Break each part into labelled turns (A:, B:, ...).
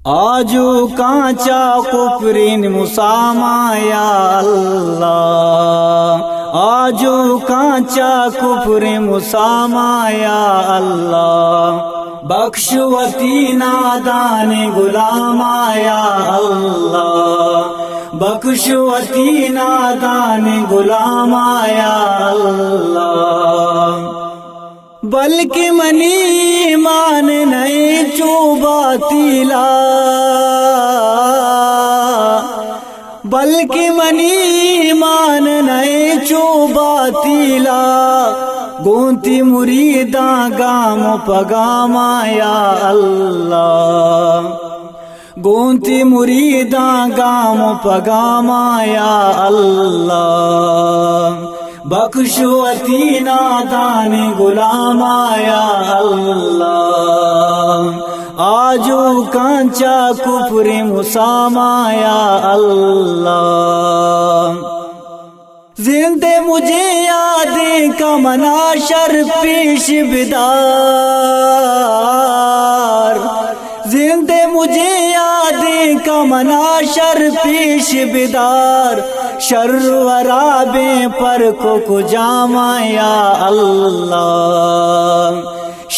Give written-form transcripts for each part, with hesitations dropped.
A: آجو کانچا کفرین مسامہ یا اللہ، آجو کانچا کفر مسامہ یا اللہ، بخشوتی نادان غلامہ یا اللہ، بخشوتی نادان غلامہ یا اللہ، بلکہ منی ایمان نہیں چوباتیلا، بلکہ منی ایمان نہیں چوباتیلا، گونتی مریداں گام پگاما یا اللہ، گونتی مریداں گام پگاما یا اللہ، بخشوتی نادان غلامہ یا اللہ، آجو کانچا کفر مسامہ یا اللہ، زندے مجھے یاد کا مناشر پیش بدار، زندے مجھے یاد کا مناشر پیش بدار، شر ورابیں پر کو کجاما یا اللہ،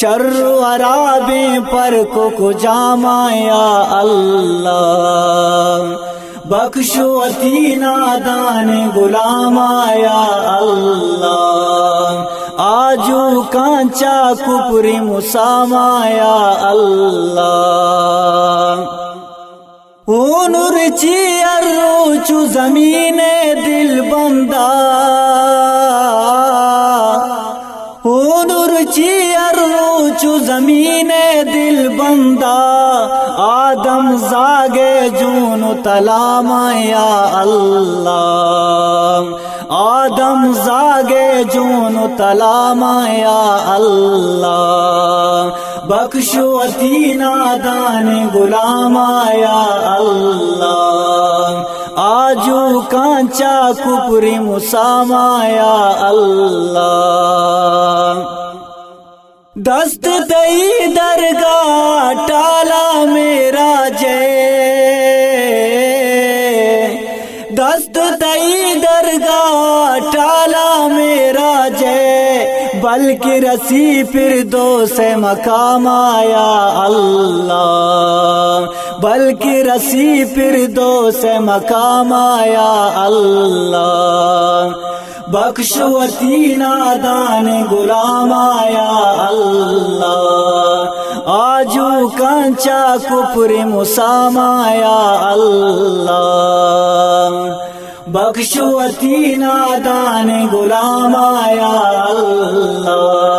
A: شر ورابیں پر کو کجاما یا اللہ، بخشوتی نادان غلامہ یا اللہ، آجو کانچا کفر مسامہ یا اللہ، اونر چی اروچو زمین دل بندہ، اونر چی اروچو زمین دل بندہ، آدم زاگے جون تلاما یا اللہ، آدم زاگے جون تلاما یا اللہ، بخشوتی نادان غلامہ یا اللہ، آجو کانچا کفر مسامہ یا اللہ، دست دئی درگاہ ٹالا میرا جے، دست دئی درگاہ ٹالا میرا جے، بلکہ رسی فردوس مقام یا اللہ، بلکہ رسی فردوس مقام یا اللہ، بخشوتی نادان غلامہ یا اللہ، آجو کانچا کفر مسامہ یا اللہ، بخشوتی نادان غلامہ یا اللہ۔